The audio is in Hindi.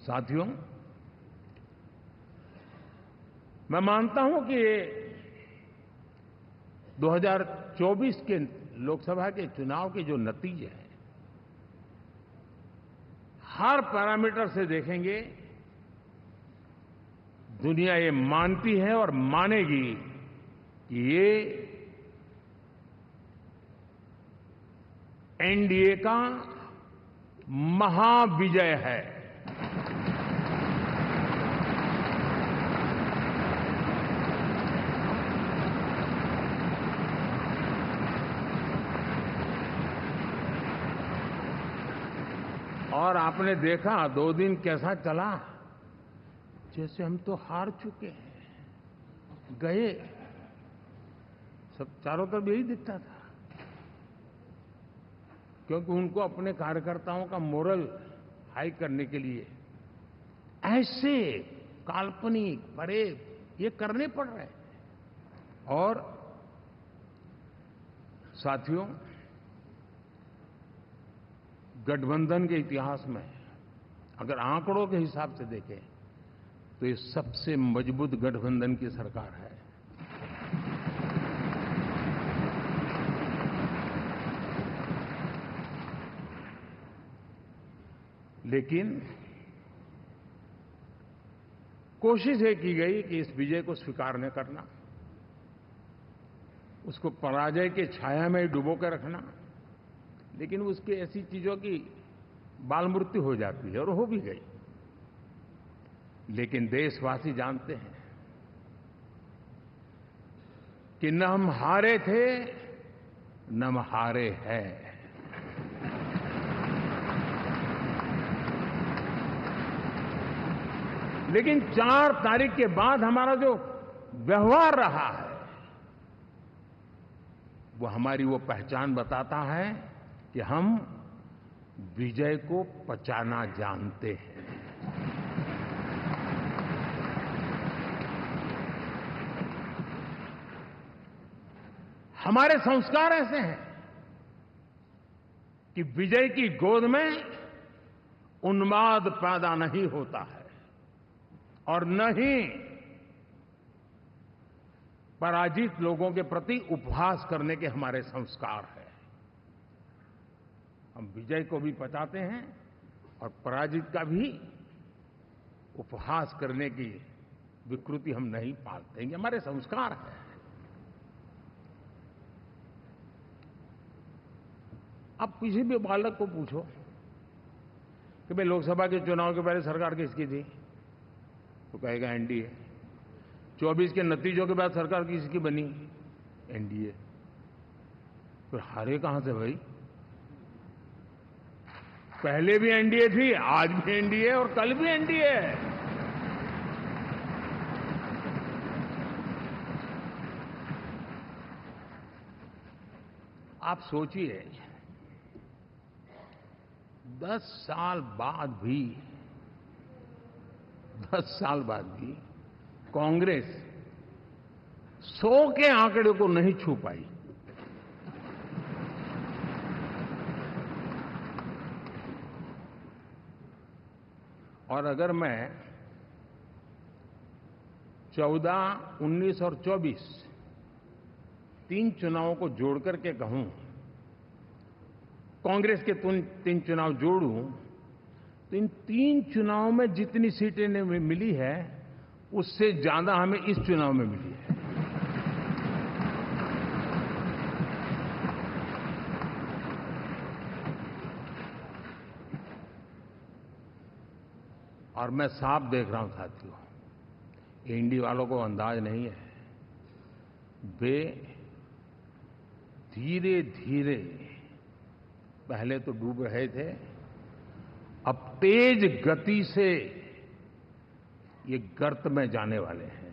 साथियों, मैं मानता हूं कि 2024 के लोकसभा के चुनाव के जो नतीजे हैं, हर पैरामीटर से देखेंगे, दुनिया ये मानती है और मानेगी कि ये एनडीए का महाविजय है। और आपने देखा 2 दिन कैसा चला, जैसे हम तो हार चुके हैं, गए। सब चारों तरफ यही दिखता था, क्योंकि उनको अपने कार्यकर्ताओं का मोरल हाई करने के लिए ऐसे काल्पनिक परेड ये करने पड़ रहे हैं। और साथियों, गठबंधन के इतिहास में अगर आंकड़ों के हिसाब से देखें तो ये सबसे मजबूत गठबंधन की सरकार है। लेकिन कोशिश ये की गई कि इस विजय को स्वीकार न करना, उसको पराजय के छाया में डुबो कर रखना, लेकिन उसकी ऐसी चीजों की बाल मृत्यु हो जाती है, और हो भी गई। लेकिन देशवासी जानते हैं कि न हम हारे थे न हम हारे हैं। लेकिन 4 तारीख के बाद हमारा जो व्यवहार रहा है, वो हमारी वो पहचान बताता है कि हम विजय को पचाना जानते हैं। हमारे संस्कार ऐसे हैं कि विजय की गोद में उन्माद पैदा नहीं होता है, और न ही पराजित लोगों के प्रति उपहास करने के हमारे संस्कार हैं। हम विजय को भी पचाते हैं और पराजित का भी उपहास करने की विकृति हम नहीं पालते हैं। ये हमारे संस्कार हैं। अब किसी भी बालक को पूछो कि भाई लोकसभा के चुनाव के पहले सरकार किसकी थी, तो कहेगा एनडीए। 24 के नतीजों के बाद सरकार किसकी बनी, एनडीए। फिर हारे कहां से भाई? पहले भी एनडीए थी, आज भी एनडीए और कल भी एनडीए है। आप सोचिए, 10 साल बाद भी कांग्रेस 100 के आंकड़े को नहीं छू पाई। और अगर मैं 14, 19 और 24 3 चुनावों को जोड़ करके कहूं, कांग्रेस के 3 चुनाव जोड़ूं, तो इन 3 चुनावों में जितनी सीटें मिली है, उससे ज्यादा हमें इस चुनाव में मिली है। और मैं साफ देख रहा हूं साथियों, एनडीए वालों को अंदाज नहीं है। वे धीरे धीरे पहले तो डूब रहे थे, अब तेज गति से ये गर्त में जाने वाले हैं।